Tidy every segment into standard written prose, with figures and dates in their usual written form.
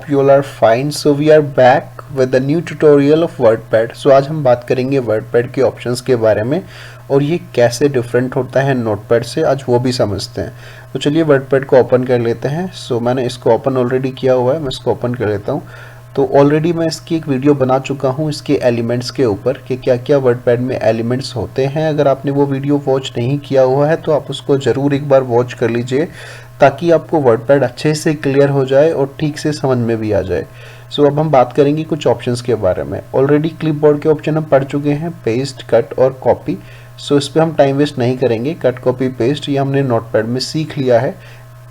hope you all are fine. So we are back with a new tutorial of WordPad. So आज हम बात करेंगे WordPad के options के बारे में और ये कैसे डिफरेंट होता है नोटपैड से, आज वो भी समझते हैं. तो चलिए WordPad को ओपन कर लेते हैं. सो मैंने इसको ओपन ऑलरेडी किया हुआ है, मैं इसको ओपन कर लेता हूँ. तो ऑलरेडी मैं इसकी एक वीडियो बना चुका हूँ इसके एलिमेंट्स के ऊपर कि क्या क्या वर्डपैड में एलिमेंट्स होते हैं. अगर आपने वो वीडियो वॉच नहीं किया हुआ है तो आप उसको ज़रूर एक बार वॉच कर लीजिए ताकि आपको वर्डपैड अच्छे से क्लियर हो जाए और ठीक से समझ में भी आ जाए. सो अब हम बात करेंगे कुछ ऑप्शंस के बारे में. ऑलरेडी क्लिपबोर्ड के ऑप्शन हम पढ़ चुके हैं, पेस्ट, कट और कॉपी. सो इस पर हम टाइम वेस्ट नहीं करेंगे. कट, कॉपी, पेस्ट ये हमने नोटपैड में सीख लिया है.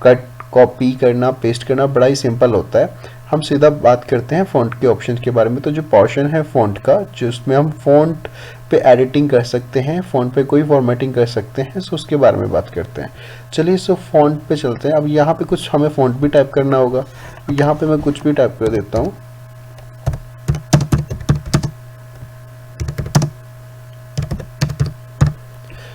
कट, कॉपी करना, पेस्ट करना बड़ा ही सिंपल होता है. हम सीधा बात करते हैं फ़ॉन्ट के ऑप्शन के बारे में. तो जो पोर्शन है फ़ॉन्ट का, जिसमें हम फ़ॉन्ट पे एडिटिंग कर सकते हैं, फ़ॉन्ट पे कोई फॉर्मेटिंग कर सकते हैं, सो उसके बारे में बात करते हैं. चलिए सो फ़ॉन्ट पे चलते हैं. अब यहाँ पे कुछ हमें फ़ॉन्ट भी टाइप करना होगा. यहाँ पे मैं कुछ भी टाइप कर देता हूँ.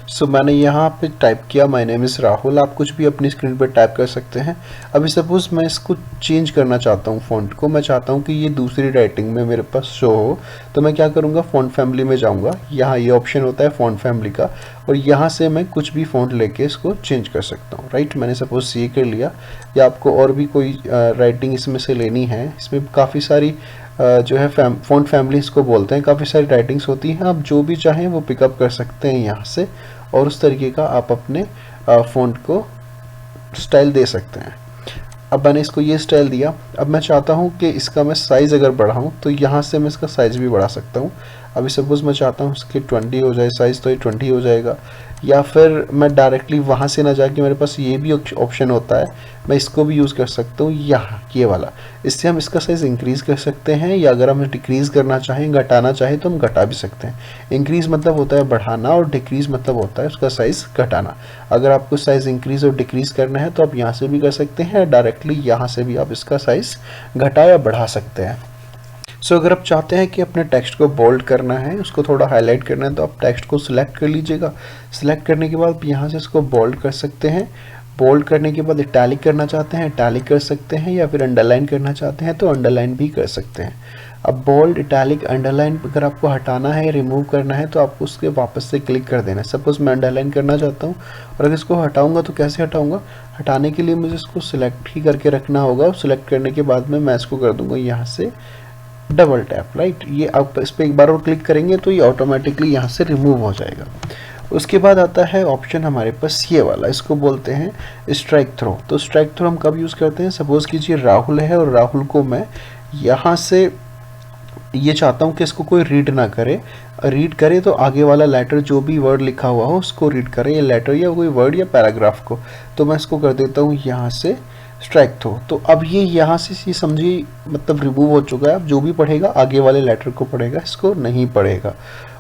सो मैंने यहाँ पे टाइप किया माय नेम इज़ राहुल. आप कुछ भी अपनी स्क्रीन पर टाइप कर सकते हैं. अभी सपोज मैं इसको चेंज करना चाहता हूँ फ़ॉन्ट को. मैं चाहता हूँ कि ये दूसरी राइटिंग में मेरे पास शो हो. तो मैं क्या करूँगा, फ़ॉन्ट फैमिली में जाऊँगा. यहाँ ये ऑप्शन होता है फ़ॉन्ट फैमिली का और यहाँ से मैं कुछ भी फ़ॉन्ट लेके इसको चेंज कर सकता हूँ. राइट, मैंने सपोज ये कर लिया. या आपको और भी कोई राइटिंग इसमें से लेनी है, इसमें काफ़ी सारी जो है फ़ॉन्ट फैमिली इसको बोलते हैं, काफ़ी सारी राइटिंग्स होती हैं. आप जो भी चाहें वो पिकअप कर सकते हैं यहाँ से और उस तरीके का आप अपने फ़ॉन्ट को स्टाइल दे सकते हैं. अब मैंने इसको ये स्टाइल दिया. अब मैं चाहता हूँ कि इसका मैं साइज़ अगर बढ़ाऊँ तो यहाँ से मैं इसका साइज़ भी बढ़ा सकता हूँ. अभी सपोज़ मैं चाहता हूँ इसके 20 हो जाए साइज़, तो ये 20 हो जाएगा. या फिर मैं डायरेक्टली वहाँ से ना जाके, मेरे पास ये भी ऑप्शन होता है, मैं इसको भी यूज़ कर सकता हूँ, यहाँ ये वाला. इससे हम इसका साइज़ इंक्रीज़ कर सकते हैं या अगर हम डिक्रीज़ करना चाहें, घटाना चाहें तो हम घटा भी सकते हैं. इंक्रीज़ मतलब होता है बढ़ाना और डिक्रीज़ मतलब होता है उसका साइज़ घटाना. अगर आपको साइज़ इंक्रीज़ और डिक्रीज़ करना है तो आप यहाँ से भी कर सकते हैं, डायरेक्टली यहाँ से भी आप इसका साइज़ घटा या बढ़ा सकते हैं. सो अगर आप चाहते हैं कि अपने टेक्स्ट को बोल्ड करना है, उसको थोड़ा हाईलाइट करना है, तो आप टेक्स्ट को सिलेक्ट कर लीजिएगा. सिलेक्ट करने के बाद यहाँ से इसको बोल्ड कर सकते हैं. बोल्ड करने के बाद इटैलिक करना चाहते हैं, इटैलिक कर सकते हैं, या फिर अंडरलाइन करना चाहते हैं तो अंडरलाइन भी कर सकते हैं. अब बोल्ड, इटैलिक, अंडरलाइन अगर आपको हटाना है, रिमूव करना है तो आपको उसके वापस से क्लिक कर देना है. सपोज़ मैं अंडरलाइन करना चाहता हूँ और अगर इसको हटाऊँगा तो कैसे हटाऊँगा, हटाने के लिए मुझे इसको सिलेक्ट ही करके रखना होगा. सिलेक्ट करने के बाद में मैं इसको कर दूँगा यहाँ से डबल टैप. राइट, ये आप इस पर एक बार और क्लिक करेंगे तो ये ऑटोमेटिकली यहाँ से रिमूव हो जाएगा. उसके बाद आता है ऑप्शन हमारे पास ये वाला, इसको बोलते हैं स्ट्राइक थ्रो. तो स्ट्राइक थ्रो हम कब यूज़ करते हैं, सपोज़ कीजिए राहुल है और राहुल को मैं यहाँ से ये चाहता हूँ कि इसको कोई रीड ना करे. रीड करे तो आगे वाला लेटर जो भी वर्ड लिखा हुआ हो उसको रीड करे, या लेटर या कोई वर्ड या पैराग्राफ को. तो मैं इसको कर देता हूँ यहाँ से स्ट्राइक थ्रो. तो अब ये यहाँ से ये समझिए मतलब रिमूव हो चुका है. अब जो भी पढ़ेगा आगे वाले लेटर को पढ़ेगा, इसको नहीं पढ़ेगा.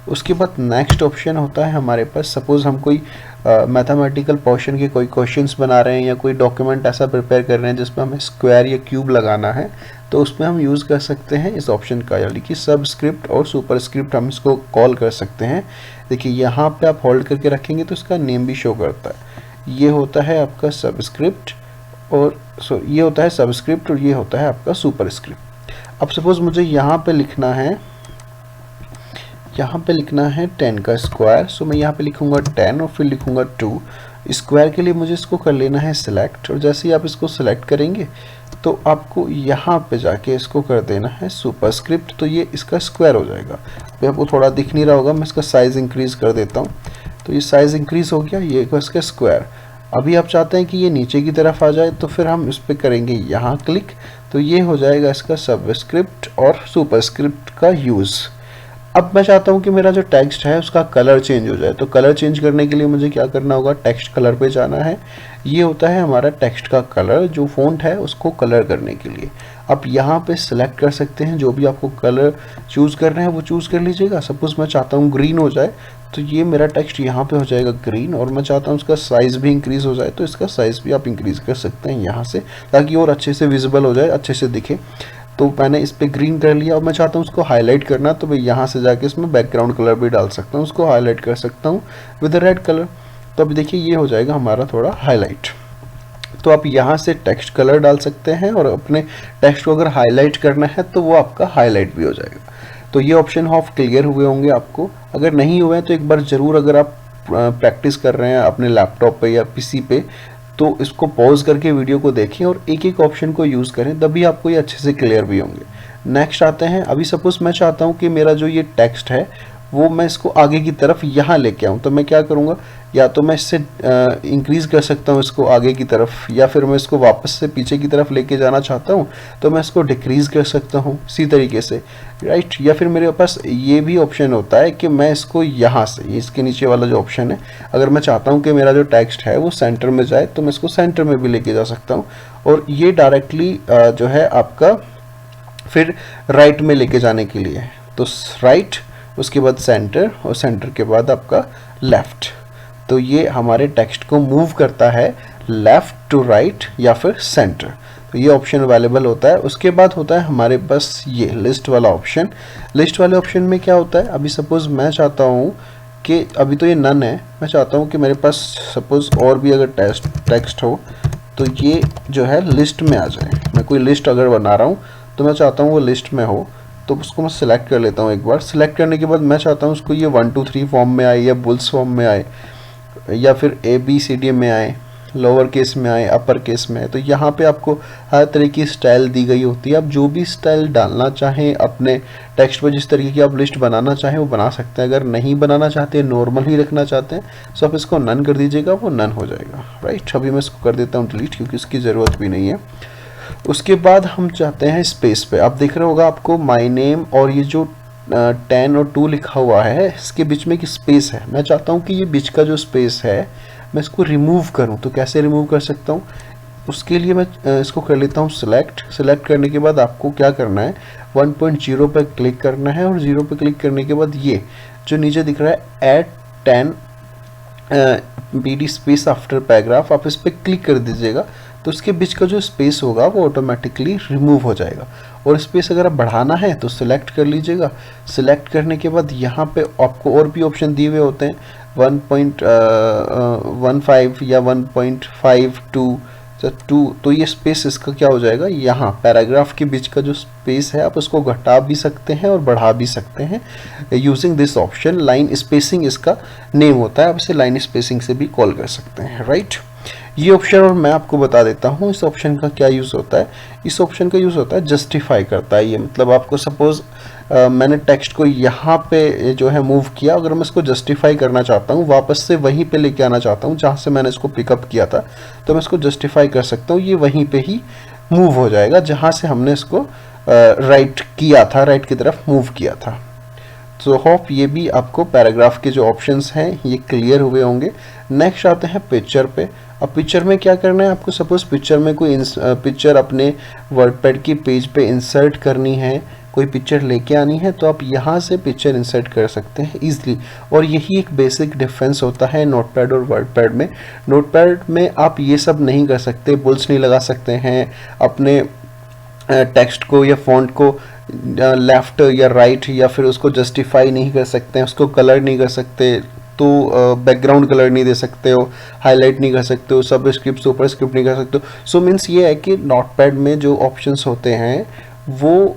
उसके बाद नेक्स्ट ऑप्शन होता है हमारे पास, सपोज़ हम कोई मैथमेटिकल पोर्शन के कोई क्वेश्चंस बना रहे हैं या कोई डॉक्यूमेंट ऐसा प्रिपेयर कर रहे हैं जिसमें हमें स्क्वायर या क्यूब लगाना है, तो उसमें हम यूज़ कर सकते हैं इस ऑप्शन का, यानी कि सबस्क्रिप्ट और सुपरस्क्रिप्ट हम इसको कॉल कर सकते हैं. देखिए यहाँ पे आप होल्ड करके रखेंगे तो इसका नेम भी शो करता है. ये होता है आपका सबस्क्रिप्ट और ये होता है सबस्क्रिप्ट और ये होता है आपका सुपरस्क्रिप्ट. अब सपोज़ मुझे यहाँ पे लिखना है, यहाँ पे लिखना है 10 का स्क्वायर. सो मैं यहाँ पे लिखूँगा 10 और फिर लिखूँगा 2. स्क्वायर के लिए मुझे इसको कर लेना है सिलेक्ट, और जैसे ही आप इसको सिलेक्ट करेंगे तो आपको यहाँ पे जाके इसको कर देना है सुपरस्क्रिप्ट. तो ये इसका स्क्वायर हो जाएगा. अभी आपको थोड़ा दिख नहीं रहा होगा, मैं इसका साइज़ इंक्रीज़ कर देता हूँ. तो ये साइज़ इंक्रीज़ हो गया, ये इसका स्क्वायर. अभी आप चाहते हैं कि ये नीचे की तरफ आ जाए तो फिर हम इस पर करेंगे यहाँ क्लिक, तो ये हो जाएगा इसका सबस्क्रिप्ट और सुपरस्क्रिप्ट का यूज़. अब मैं चाहता हूँ कि मेरा जो टेक्स्ट है उसका कलर चेंज हो जाए. तो कलर चेंज करने के लिए मुझे क्या करना होगा, टेक्स्ट कलर पे जाना है. ये होता है हमारा टेक्स्ट का कलर, जो फ़ॉन्ट है उसको कलर करने के लिए. आप यहाँ पे सिलेक्ट कर सकते हैं, जो भी आपको कलर चूज़ करना है वो चूज़ कर लीजिएगा. सपोज़ मैं चाहता हूँ ग्रीन हो जाए तो ये मेरा टेक्स्ट यहाँ पे हो जाएगा ग्रीन, और मैं चाहता हूँ उसका साइज़ भी इंक्रीज़ हो जाए तो इसका साइज़ भी आप इंक्रीज़ कर सकते हैं यहाँ से, ताकि और अच्छे से विजिबल हो जाए, अच्छे से दिखे. तो मैंने इस पर ग्रीन कर लिया. और मैं चाहता हूँ उसको हाईलाइट करना, तो मैं यहाँ से जाके इसमें बैकग्राउंड कलर भी डाल सकता हूँ, उसको हाईलाइट कर सकता हूँ विद रेड कलर. तो अभी देखिए ये हो जाएगा हमारा थोड़ा हाईलाइट. तो आप यहाँ से टेक्स्ट कलर डाल सकते हैं और अपने टेक्स्ट को अगर हाईलाइट करना है तो वो आपका हाईलाइट भी हो जाएगा। तो ये ऑप्शन ऑफ क्लियर हुए होंगे आपको। अगर नहीं हुए हैं तो एक बार ज़रूर, अगर आप प्रैक्टिस कर रहे हैं अपने लैपटॉप पे या पीसी पे, तो इसको पॉज करके वीडियो को देखें और एक एक ऑप्शन को यूज़ करें, तभी आपको ये अच्छे से क्लियर भी होंगे। नेक्स्ट आते हैं, अभी सपोज मैं चाहता हूँ कि मेरा जो ये टेक्स्ट है वो मैं इसको आगे की तरफ यहाँ लेके आऊँ, तो मैं क्या करूँगा, या तो मैं इससे इंक्रीज़ कर सकता हूँ इसको आगे की तरफ, या फिर मैं इसको वापस से पीछे की तरफ लेके जाना चाहता हूँ तो मैं इसको डिक्रीज़ कर सकता हूँ इसी तरीके से, राइट। या फिर मेरे पास ये भी ऑप्शन होता है कि मैं इसको यहाँ से, इसके नीचे वाला जो ऑप्शन है, अगर मैं चाहता हूँ कि मेरा जो टेक्स्ट है वो सेंटर में जाए तो मैं इसको सेंटर में भी लेके जा सकता हूँ, और ये डायरेक्टली जो है आपका फिर राइट में लेके जाने के लिए है। तो राइट, उसके बाद सेंटर, और सेंटर के बाद आपका लेफ्ट। तो ये हमारे टेक्स्ट को मूव करता है लेफ्ट टू राइट या फिर सेंटर। तो ये ऑप्शन अवेलेबल होता है। उसके बाद होता है हमारे पास ये लिस्ट वाला ऑप्शन। लिस्ट वाले ऑप्शन में क्या होता है, अभी सपोज मैं चाहता हूँ कि अभी तो ये नन है, मैं चाहता हूँ कि मेरे पास सपोज और भी अगर टेक्स्ट हो तो ये जो है लिस्ट में आ जाए। मैं कोई लिस्ट अगर बना रहा हूँ तो मैं चाहता हूँ वो लिस्ट में हो, तो उसको मैं सिलेक्ट कर लेता हूँ एक बार। सिलेक्ट करने के बाद मैं चाहता हूँ उसको ये 1 2 3 फॉर्म में आए, या बुल्स फॉर्म में आए, या फिर ABCD में आए, लोअर केस में आए, अपर केस में आए। तो यहाँ पे आपको हर तरह की स्टाइल दी गई होती है। आप जो भी स्टाइल डालना चाहें अपने टेक्स्ट पर, जिस तरीके की आप लिस्ट बनाना चाहें वो बना सकते हैं। अगर नहीं बनाना चाहते, नॉर्मल ही रखना चाहते हैं, तो आप इसको नन कर दीजिएगा, वो नन हो जाएगा, राइट। अभी मैं इसको कर देता हूँ डिलीट, क्योंकि इसकी ज़रूरत भी नहीं है। उसके बाद हम चाहते हैं स्पेस पे। आप देख रहे होगा आपको माय नेम और ये जो 10 और 2 लिखा हुआ है, इसके बीच में एक स्पेस है। मैं चाहता हूँ कि ये बीच का जो स्पेस है मैं इसको रिमूव करूँ। तो कैसे रिमूव कर सकता हूँ, उसके लिए मैं इसको कर लेता हूँ सिलेक्ट। सिलेक्ट करने के बाद आपको क्या करना है, 1.0 पर क्लिक करना है, और 0 पर क्लिक करने के बाद ये जो नीचे दिख रहा है add 10 BD space after paragraph, आप इस पर क्लिक कर दीजिएगा। तो उसके बीच का जो स्पेस होगा वो ऑटोमेटिकली रिमूव हो जाएगा। और स्पेस अगर आप बढ़ाना है तो सिलेक्ट कर लीजिएगा। सिलेक्ट करने के बाद यहाँ पे आपको और भी ऑप्शन दिए हुए होते हैं, 1.15 या 1.52 तो ये स्पेस इसका क्या हो जाएगा, यहाँ पैराग्राफ के बीच का जो स्पेस है आप उसको घटा भी सकते हैं और बढ़ा भी सकते हैं using this option. Line spacing इसका नेम होता है, आप इसे लाइन स्पेसिंग से भी कॉल कर सकते हैं, राइट। ये ऑप्शन और मैं आपको बता देता हूँ इस ऑप्शन का क्या यूज़ होता है। इस ऑप्शन का यूज़ होता है जस्टिफाई करता है ये, मतलब आपको सपोज मैंने टेक्स्ट को यहाँ पे जो है मूव किया, अगर मैं इसको जस्टिफाई करना चाहता हूँ, वापस से वहीं पे लेके आना चाहता हूँ जहाँ से मैंने इसको पिकअप किया था, तो मैं इसको जस्टिफाई कर सकता हूँ। ये वहीं पे ही मूव हो जाएगा जहाँ से हमने इसको राइट किया था, राइट की तरफ मूव किया था। तो होप ये भी आपको पैराग्राफ के जो ऑप्शंस हैं ये क्लियर हुए होंगे। नेक्स्ट आते हैं पिक्चर पे। अब पिक्चर में क्या करना है आपको, सपोज पिक्चर में कोई पिक्चर अपने वर्डपैड की पेज पे इंसर्ट करनी है, कोई पिक्चर लेके आनी है, तो आप यहाँ से पिक्चर इंसर्ट कर सकते हैं इजीली। और यही एक बेसिक डिफरेंस होता है नोटपैड और वर्डपैड में। नोटपैड में आप ये सब नहीं कर सकते, बुल्स नहीं लगा सकते हैं, अपने टेक्स्ट को या फॉन्ट को लेफ्ट या राइट, या फिर उसको जस्टिफाई नहीं कर सकते हैं, उसको कलर नहीं कर सकते, तो बैकग्राउंड कलर नहीं दे सकते हो, हाईलाइट नहीं कर सकते हो, सब स्क्रिप्ट सुपर स्क्रिप्ट नहीं कर सकते हो। सो मीन्स ये है कि नोटपैड में जो ऑप्शंस होते हैं वो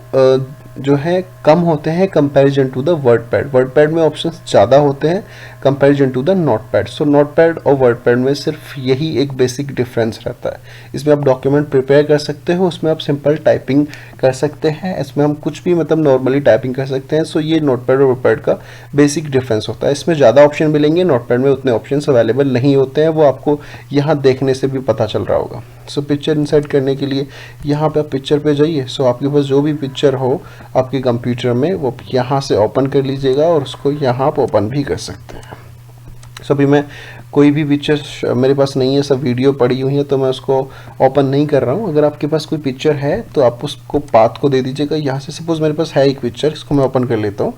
जो है कम होते हैं comparison to the WordPad. WordPad में ऑप्शंस ज़्यादा होते हैं comparison to the Notepad. So Notepad और वर्डपैड में सिर्फ यही एक बेसिक डिफरेंस रहता है। इसमें आप डॉक्यूमेंट प्रिपेयर कर सकते हो, उसमें आप सिंपल टाइपिंग कर सकते हैं, इसमें हम कुछ भी मतलब नॉर्मली टाइपिंग कर सकते हैं। सो ये नोटपैड और वर्डपैड का बेसिक डिफरेंस होता है। इसमें ज़्यादा ऑप्शन मिलेंगे, नोटपैड में उतने ऑप्शन अवेलेबल नहीं होते हैं, वो आपको यहाँ देखने से भी पता चल रहा होगा। सो पिक्चर इंसर्ट करने के लिए यहाँ पे आप पिक्चर पे जाइए। सो आपके पास जो भी पिक्चर हो आपके कंप्यूटर में वो यहाँ से ओपन कर लीजिएगा, और उसको यहाँ आप ओपन भी कर सकते हैं। सो अभी मैं कोई भी पिक्चर मेरे पास नहीं है, सब वीडियो पड़ी हुई है, तो मैं उसको ओपन नहीं कर रहा हूँ। अगर आपके पास कोई पिक्चर है तो आप उसको पाथ को दे दीजिएगा। यहाँ से सपोज मेरे पास है एक पिक्चर, इसको मैं ओपन कर लेता हूँ,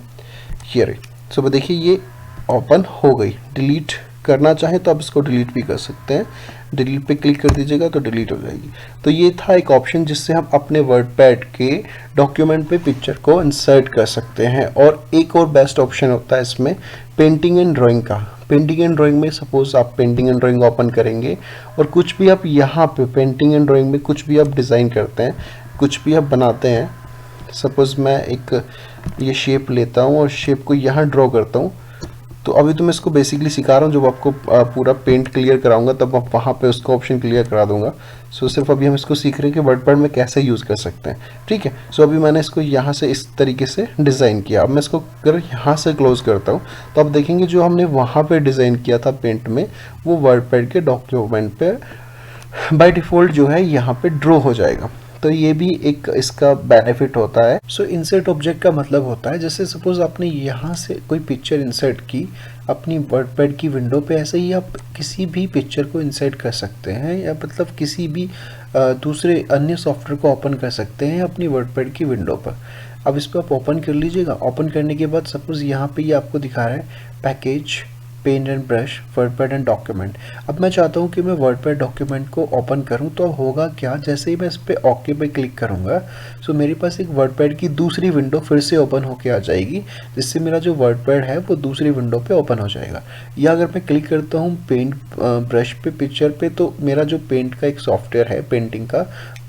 ये रही। सो देखिए ये ओपन हो गई। डिलीट करना चाहे तो आप इसको डिलीट भी कर सकते हैं, डिलीट पे क्लिक कर दीजिएगा तो डिलीट हो जाएगी। तो ये था एक ऑप्शन जिससे हम अपने वर्डपैड के डॉक्यूमेंट पे पिक्चर को इंसर्ट कर सकते हैं। और एक और बेस्ट ऑप्शन होता है इसमें पेंटिंग एंड ड्राइंग का। पेंटिंग एंड ड्राइंग में सपोज आप पेंटिंग एंड ड्राइंग ओपन करेंगे और कुछ भी आप यहाँ पे पेंटिंग एंड ड्राइंग में कुछ भी आप डिज़ाइन करते हैं, कुछ भी आप बनाते हैं, सपोज मैं एक ये शेप लेता हूँ और शेप को यहाँ ड्रॉ करता हूँ। तो अभी तो मैं इसको बेसिकली सिखा रहा हूँ, जब आपको पूरा पेंट क्लियर कराऊंगा तब आप वहाँ पे उसका ऑप्शन क्लियर करा दूंगा। सो सिर्फ अभी हम इसको सीख रहे हैं कि वर्डपैड में कैसे यूज़ कर सकते हैं, ठीक है। सो अभी मैंने इसको यहाँ से इस तरीके से डिज़ाइन किया। अब मैं इसको अगर यहाँ से क्लोज करता हूँ तो आप देखेंगे जो हमने वहाँ पर डिज़ाइन किया था पेंट में, वो वर्डपैड के डॉक्यूमेंट पे बाय डिफ़ॉल्ट जो है यहाँ पे ड्रॉ हो जाएगा। तो ये भी एक इसका बेनिफिट होता है। सो इंसर्ट ऑब्जेक्ट का मतलब होता है, जैसे सपोज आपने यहाँ से कोई पिक्चर इंसर्ट की अपनी वर्डपैड की विंडो पे, ऐसे ही आप किसी भी पिक्चर को इंसर्ट कर सकते हैं या मतलब किसी भी दूसरे अन्य सॉफ्टवेयर को ओपन कर सकते हैं अपनी वर्डपैड की विंडो पर। अब इस पर आप ओपन कर लीजिएगा। ओपन करने के बाद सपोज यहाँ पे ये आपको दिखा रहा है package, pen and brush, WordPad and document. अब मैं चाहता हूँ कि मैं वर्डपैड डॉक्यूमेंट को ओपन करूँ, तो होगा क्या, जैसे ही मैं इस पर ओके पे क्लिक करूँगा सो मेरे पास एक वर्डपैड की दूसरी विंडो फिर से ओपन होके आ जाएगी, जिससे मेरा जो वर्डपैड है वो दूसरी विंडो पे ओपन हो जाएगा। या अगर मैं क्लिक करता हूँ पेंट ब्रश पे, पिक्चर पे, तो मेरा जो पेंट का एक सॉफ्टवेयर है पेंटिंग का,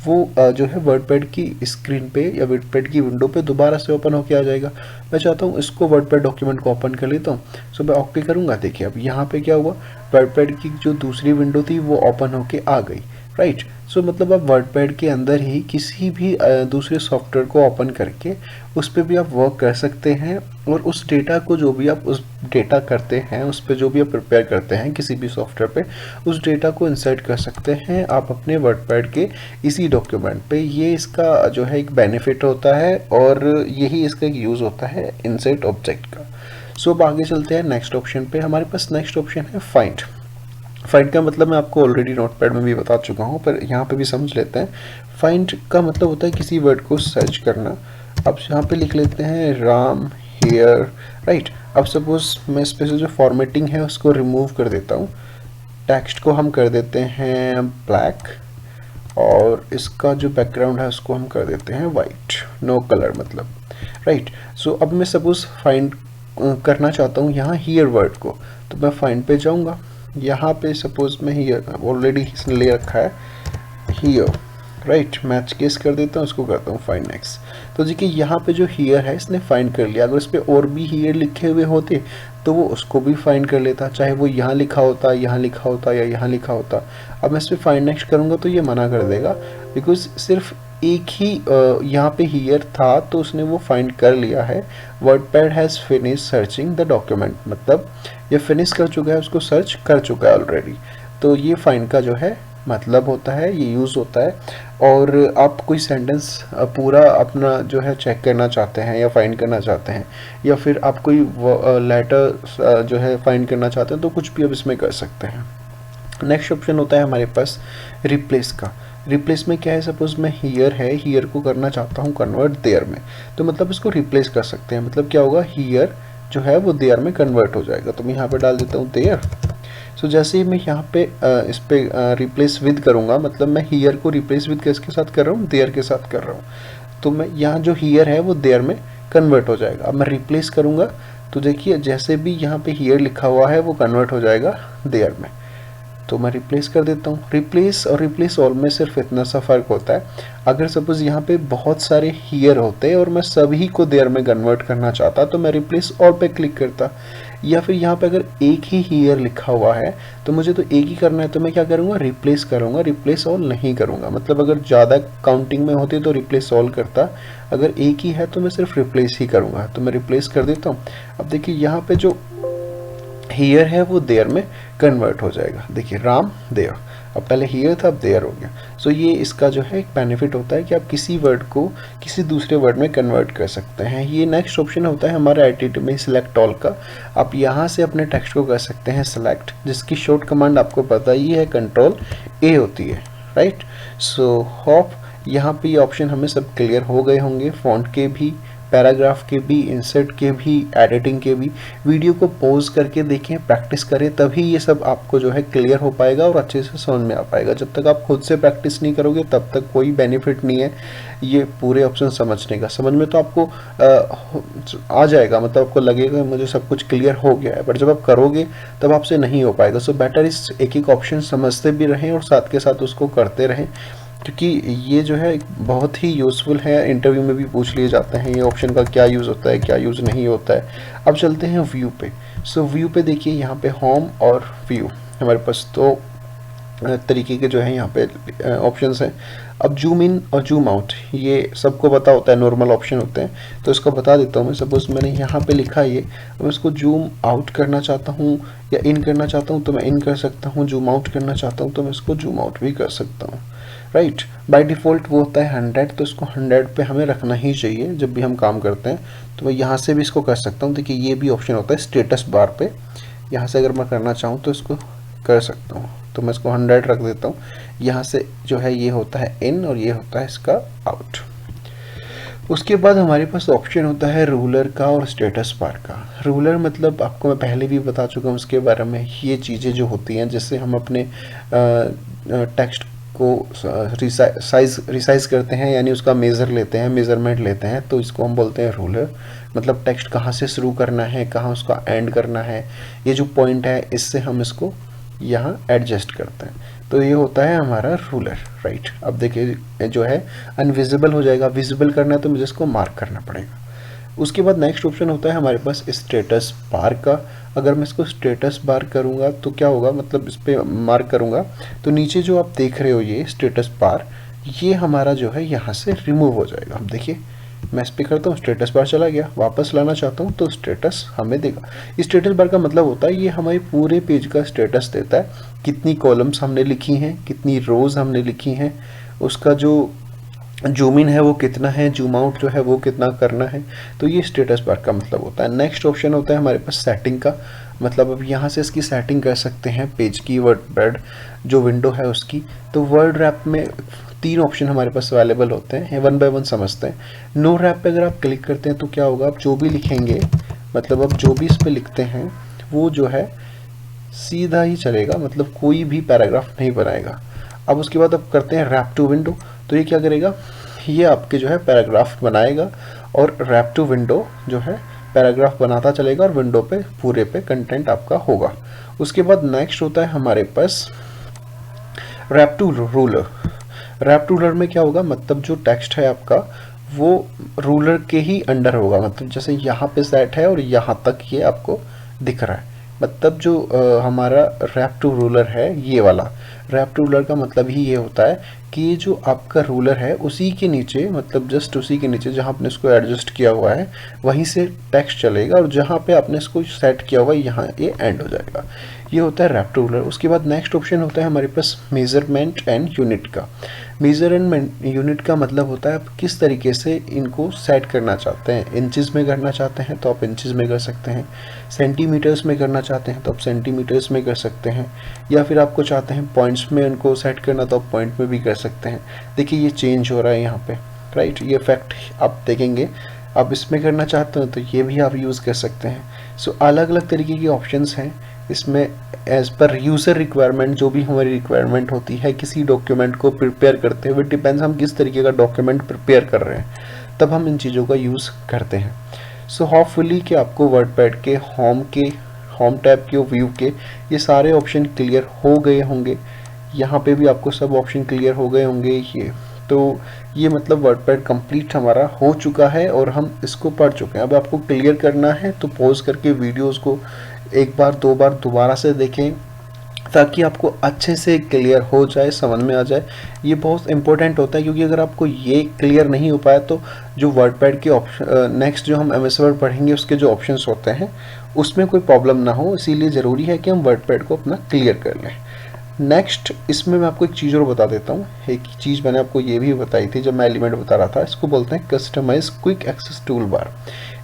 वो जो है वर्डपैड की स्क्रीन पे या वर्डपैड की विंडो पे दोबारा से ओपन होके आ जाएगा। मैं चाहता हूँ इसको वर्डपैड डॉक्यूमेंट को ओपन कर लेता हूँ। सो मैं ओके करूँगा। देखिए अब यहाँ पे क्या हुआ, वर्डपैड की जो दूसरी विंडो थी वो ओपन होके आ गई, राइट। सो मतलब आप वर्डपैड के अंदर ही किसी भी दूसरे सॉफ्टवेयर को ओपन करके उस पर भी आप वर्क कर सकते हैं, और उस डेटा को जो भी आप उस डेटा करते हैं, उस पर जो भी आप प्रिपेयर करते हैं किसी भी सॉफ्टवेयर पे, उस डेटा को इंसर्ट कर सकते हैं आप अपने वर्डपैड के इसी डॉक्यूमेंट पे। ये इसका जो है एक बेनिफिट होता है और यही इसका एक यूज़ होता है इंसर्ट ऑब्जेक्ट का। सो अब आगे चलते हैं नेक्स्ट ऑप्शन पे। हमारे पास नेक्स्ट ऑप्शन है फाइंड। फाइंड का मतलब मैं आपको ऑलरेडी नोटपैड में भी बता चुका हूँ, पर यहाँ पे भी समझ लेते हैं। फाइंड का मतलब होता है किसी वर्ड को सर्च करना। अब यहाँ पे लिख लेते हैं राम हेयर, राइट। अब सपोज मैं इस पे से जो फॉर्मेटिंग है उसको रिमूव कर देता हूँ। टेक्स्ट को हम कर देते हैं ब्लैक, और इसका जो बैकग्राउंड है उसको हम कर देते हैं वाइट, नो कलर मतलब, राइट। सो अब मैं सपोज फाइंड करना चाहता हूँ यहाँ हियर वर्ड को, तो मैं फाइंड पे जाऊँगा। यहाँ पे सपोज मैं हियर ऑलरेडी इसने ले रखा है हियर, राइट। मैच केस कर देता हूँ, उसको करता हूँ फाइंड नेक्स्ट। तो देखिए यहाँ पे जो हियर है इसने फाइंड कर लिया। अगर इस पर और भी हियर लिखे हुए होते तो वो उसको भी फाइंड कर लेता, चाहे वो यहाँ लिखा होता, यहाँ लिखा होता या यहाँ लिखा होता। अब मैं इस पर फाइंड नेक्स्ट करूँगा तो ये मना कर देगा, बिकॉज सिर्फ एक ही यहाँ पे हियर था तो उसने वो फाइंड कर लिया है। WordPad has finish searching the document, मतलब ये फिनिश कर चुका है, उसको सर्च कर चुका है ऑलरेडी। तो ये फाइंड का जो है मतलब होता है, ये यूज़ होता है। और आप कोई सेंटेंस पूरा अपना जो है चेक करना चाहते हैं या फाइंड करना चाहते हैं, या फिर आप कोई लेटर जो है फाइंड करना चाहते हैं, तो कुछ भी आप इसमें कर सकते हैं। नेक्स्ट ऑप्शन होता है हमारे पास रिप्लेस का। रिप्लेस में क्या है, सपोज मैं हियर है, हियर को करना चाहता हूँ कन्वर्ट देयर में, तो मतलब इसको रिप्लेस कर सकते हैं। मतलब क्या होगा, हियर जो है वो देयर में कन्वर्ट हो जाएगा। तो मैं यहाँ पे डाल देता हूँ देयर। सो जैसे ही मैं यहाँ पे इस पे रिप्लेस विद करूँगा, मतलब मैं हियर को रिप्लेस विद किसके साथ कर रहा हूँ, देयर के साथ कर रहा हूँ, तो मैं यहाँ जो हियर है वो देयर में कन्वर्ट हो जाएगा। अब मैं रिप्लेस करूँगा तो देखिए जैसे भी यहाँ पे हियर लिखा हुआ है वो कन्वर्ट हो जाएगा देयर में। तो मैं रिप्लेस कर देता हूँ। रिप्लेस और रिप्लेस ऑल में सिर्फ इतना सा फ़र्क होता है, अगर सपोज यहाँ पे बहुत सारे हियर होते और मैं सभी को देयर में कन्वर्ट करना चाहता तो मैं रिप्लेस ऑल पे क्लिक करता, या फिर यहाँ पे अगर एक ही हियर लिखा हुआ है तो मुझे तो एक ही करना है, तो मैं क्या करूँगा, रिप्लेस करूँगा, रिप्लेस ऑल नहीं करूँगा। मतलब अगर ज़्यादा काउंटिंग में होती तो रिप्लेस ऑल करता, अगर एक ही है तो मैं सिर्फ रिप्लेस ही करूँगा। तो मैं रिप्लेस कर देता हूँ। अब देखिए यहाँ पे जो हियर है वो देयर में कन्वर्ट हो जाएगा। देखिए राम देयर, अब पहले हियर था अब देयर हो गया। सो ये इसका जो है एक बेनिफिट होता है कि आप किसी वर्ड को किसी दूसरे वर्ड में कन्वर्ट कर सकते हैं। ये नेक्स्ट ऑप्शन होता है हमारे एडिट में सिलेक्ट ऑल का। आप यहाँ से अपने टेक्स्ट को कर सकते हैं सिलेक्ट, जिसकी शॉर्ट कमांड आपको पता ही है कंट्रोल ए होती है, राइट। सो होप यहाँ पे ये ऑप्शन हमें सब क्लियर हो गए होंगे, फॉन्ट के भी पैराग्राफ के भी, इंसर्ट के भी, एडिटिंग के भी। वीडियो को पॉज करके देखें, प्रैक्टिस करें, तभी ये सब आपको जो है क्लियर हो पाएगा और अच्छे से समझ में आ पाएगा। जब तक आप खुद से प्रैक्टिस नहीं करोगे तब तक कोई बेनिफिट नहीं है ये पूरे ऑप्शन समझने का। समझ में तो आपको आ जाएगा, मतलब आपको लगेगा मुझे सब कुछ क्लियर हो गया है, बट जब आप करोगे तब आपसे नहीं हो पाएगा। सो बेटर इस एक एक ऑप्शन समझते भी रहें और साथ के साथ उसको करते रहें, क्योंकि ये जो है बहुत ही यूज़फुल है। इंटरव्यू में भी पूछ लिए जाते हैं ये ऑप्शन का क्या यूज़ होता है, क्या यूज़ नहीं होता है। अब चलते हैं व्यू पे। सो व्यू पे देखिए यहाँ पे होम और व्यू हमारे पास दो तरीके के जो है यहाँ पे ऑप्शंस हैं। अब जूम इन और जूम आउट ये सबको पता होता है, नॉर्मल ऑप्शन होते हैं, तो इसको बता देता हूँ मैं। सपोज मैंने यहाँ पे लिखा है ये, अब इसको जूम आउट करना चाहता हूँ या इन करना चाहता हूँ तो मैं इन कर सकता हूँ, जूम आउट करना चाहता हूँ तो मैं इसको जूम आउट भी कर सकता हूँ, राइट। बाय डिफ़ॉल्ट वो होता है 100, तो इसको 100 पे हमें रखना ही चाहिए जब भी हम काम करते हैं। तो मैं यहाँ से भी इसको कर सकता हूँ। देखिए ये भी ऑप्शन होता है स्टेटस बार पे, यहाँ से अगर मैं करना चाहूँ तो इसको कर सकता हूँ, तो मैं इसको 100 रख देता हूँ। यहाँ से जो है ये होता है इन और ये होता है इसका आउट। उसके बाद हमारे पास ऑप्शन होता है रूलर का और स्टेटस बार का। रूलर मतलब आपको मैं पहले भी बता चुका हूँ उसके बारे में। ये चीज़ें जो होती हैं जिससे हम अपने टेक्स्ट को रिसाइज करते हैं, यानी उसका मेज़र लेते हैं, मेज़रमेंट लेते हैं, तो इसको हम बोलते हैं रूलर। मतलब टेक्स्ट कहाँ से शुरू करना है, कहाँ उसका एंड करना है, ये जो पॉइंट है इससे हम इसको यहाँ एडजस्ट करते हैं, तो ये होता है हमारा रूलर, राइट। अब देखिए जो है अनविजिबल हो जाएगा, विजिबल करना है तो मुझे इसको मार्क करना पड़ेगा। उसके बाद नेक्स्ट ऑप्शन होता है हमारे पास स्टेटस बार का। अगर मैं इसको स्टेटस बार करूँगा तो क्या होगा, मतलब इस पर मार्क करूँगा तो नीचे जो आप देख रहे हो ये स्टेटस बार, ये हमारा जो है यहाँ से रिमूव हो जाएगा। अब देखिए मैं इस पर करता हूँ, स्टेटस बार चला गया, वापस लाना चाहता हूँ तो स्टेटस हमें देगा। स्टेटस बार का मतलब होता है ये हमारे पूरे पेज का स्टेटस देता है, कितनी कॉलम्स हमने लिखी हैं, कितनी रोज हमने लिखी हैं, उसका जो जूम इन है वो कितना है, जूम आउट जो है वो कितना करना है, तो ये स्टेटस बार का मतलब होता है। नेक्स्ट ऑप्शन होता है हमारे पास सेटिंग का। मतलब अब यहाँ से इसकी सेटिंग कर सकते हैं पेज की, वर्ड जो विंडो है उसकी। तो वर्ड रैप में 3 ऑप्शन हमारे पास अवेलेबल होते हैं, वन बाय वन समझते हैं। नो रैप पे अगर आप क्लिक करते हैं तो क्या होगा, आप जो भी लिखेंगे, मतलब आप जो भी इस पे लिखते हैं वो जो है सीधा ही चलेगा, मतलब कोई भी पैराग्राफ नहीं बनाएगा। अब उसके बाद आप करते हैं रैप टू विंडो, तो ये क्या करेगा, ये आपके जो है पैराग्राफ बनाएगा और रैप टू विंडो जो है पैराग्राफ बनाता चलेगा और विंडो पे पूरे पे कंटेंट आपका होगा। उसके बाद नेक्स्ट होता है हमारे पास wrap to ruler. Wrap to ruler में क्या होगा, मतलब जो टेक्स्ट है आपका वो रूलर के ही अंडर होगा, मतलब जैसे यहाँ पे सेट है और यहाँ तक ये आपको दिख रहा है। मतलब जो हमारा रैप टू रूलर है ये वाला, रैप टू रूलर का मतलब ही ये होता है कि ये जो आपका रूलर है उसी के नीचे, मतलब जस्ट उसी के नीचे जहाँ आपने इसको एडजस्ट किया हुआ है वहीं से टेक्स्ट चलेगा और जहाँ पे आपने इसको सेट किया हुआ है यहाँ ये एंड हो जाएगा। ये होता है रैप टू रूलर। उसके बाद नेक्स्ट ऑप्शन होता है हमारे पास मेजरमेंट एंड यूनिट का। मेजर एंड यूनिट का मतलब होता है आप किस तरीके से इनको सेट करना चाहते हैं। इंचेस में करना चाहते हैं तो आप इंचेस में कर सकते हैं, सेंटीमीटर्स में करना चाहते हैं तो आप सेंटीमीटर्स में कर सकते हैं, या फिर आपको चाहते हैं पॉइंट्स में उनको सेट करना तो आप पॉइंट में भी कर सकते हैं। देखिए ये चेंज हो रहा है यहाँ पे, राइट। ये इफेक्ट आप देखेंगे, आप इसमें करना चाहते हो तो ये भी आप यूज़ कर सकते हैं। सो अलग अलग तरीके के ऑप्शंस हैं इसमें, एज पर यूज़र रिक्वायरमेंट, जो भी हमारी रिक्वायरमेंट होती है किसी डॉक्यूमेंट को प्रिपेयर करते हुए, डिपेंड्स हम किस तरीके का डॉक्यूमेंट प्रिपेयर कर रहे हैं, तब हम इन चीज़ों का यूज़ करते हैं। सो होपफुली कि आपको वर्डपैड के होम टैब के, व्यू के ये सारे ऑप्शन क्लियर हो गए होंगे। यहाँ पे भी आपको सब ऑप्शन क्लियर हो गए होंगे। ये मतलब वर्डपैड कंप्लीट हमारा हो चुका है और हम इसको पढ़ चुके हैं। अब आपको क्लियर करना है तो पॉज करके वीडियोस को एक बार 2 बार दोबारा से देखें ताकि आपको अच्छे से क्लियर हो जाए, समझ में आ जाए। ये बहुत इंपॉर्टेंट होता है क्योंकि अगर आपको ये क्लियर नहीं हो पाया तो जो वर्डपैड के ऑप्शन नेक्स्ट जो हम एमएस वर्ड पढ़ेंगे उसके जो ऑप्शंस होते हैं उसमें कोई प्रॉब्लम ना हो, इसीलिए ज़रूरी है कि हम वर्डपैड को अपना क्लियर कर लें। नेक्स्ट इसमें मैं आपको एक चीज़ और बता देता हूँ। एक चीज़ मैंने आपको ये भी बताई थी जब मैं एलिमेंट बता रहा था, इसको बोलते हैं customize quick access tool bar.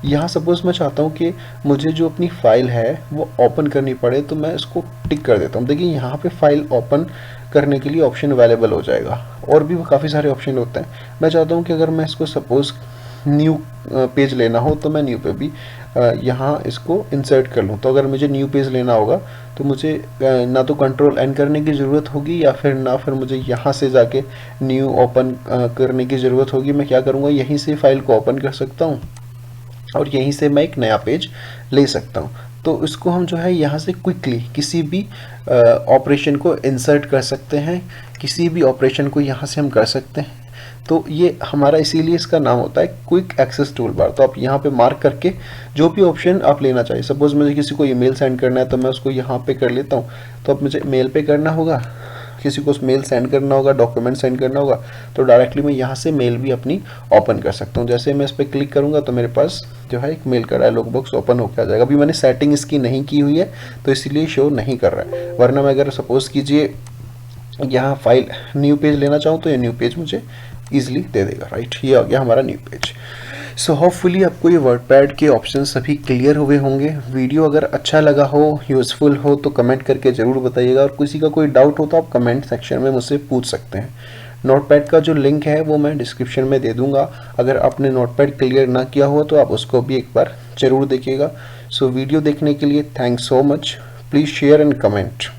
यहाँ सपोज मैं चाहता हूँ कि मुझे जो अपनी फाइल है वो ओपन करनी पड़े तो मैं इसको टिक कर देता हूँ। देखिए यहाँ पे फाइल ओपन करने के लिए ऑप्शन अवेलेबल हो जाएगा और भी काफ़ी सारे ऑप्शन होते हैं। मैं चाहता हूँ कि अगर मैं इसको सपोज न्यू पेज लेना हो तो मैं न्यू पे भी यहाँ इसको इंसर्ट कर लूँ। तो अगर मुझे न्यू पेज लेना होगा तो मुझे ना तो कंट्रोल एन करने की ज़रूरत होगी या फिर मुझे यहाँ से जाके न्यू ओपन करने की ज़रूरत होगी। मैं क्या करूँगा, यहीं से फाइल को ओपन कर सकता हूँ और यहीं से मैं एक नया पेज ले सकता हूँ। तो इसको हम जो है यहाँ से क्विकली किसी भी ऑपरेशन को इंसर्ट कर सकते हैं, किसी भी ऑपरेशन को यहाँ से हम कर सकते हैं। तो ये हमारा इसीलिए इसका नाम होता है क्विक एक्सेस टूल बार। तो आप यहाँ पे मार्क करके जो भी ऑप्शन आप लेना चाहिए, सपोज मुझे किसी को ईमेल सेंड करना है तो मैं उसको यहाँ पे कर लेता हूँ। तो अब मुझे मेल पे करना होगा, किसी को मेल सेंड करना होगा, डॉक्यूमेंट सेंड करना होगा, तो डायरेक्टली मैं यहाँ से मेल भी अपनी ओपन कर सकता हूँ। जैसे मैं इस पर क्लिक करूँगा तो मेरे पास जो है एक मेल का डायलॉग बॉक्स ओपन होकर आ जाएगा। अभी मैंने सेटिंग इसकी नहीं की हुई है तो इसीलिए शो नहीं कर रहा है, वरना मैं अगर सपोज कीजिए यहाँ फाइल न्यू पेज लेना चाहूँ तो ये न्यू पेज मुझे ईजिली दे देगा। राइट, ये आ गया हमारा न्यू पेज। सो होपफुली आपको ये वर्डपैड के ऑप्शन सभी क्लियर हुए होंगे। वीडियो अगर अच्छा लगा हो, यूज़फुल हो तो कमेंट करके ज़रूर बताइएगा, और किसी का कोई डाउट हो तो आप कमेंट सेक्शन में मुझसे पूछ सकते हैं। नोटपैड का जो लिंक है वो मैं डिस्क्रिप्शन में दे दूंगा। अगर आपने नोटपैड क्लियर ना किया हो तो आप उसको भी एक बार ज़रूर देखिएगा। सो वीडियो देखने के लिए thanks so much. Please share and comment.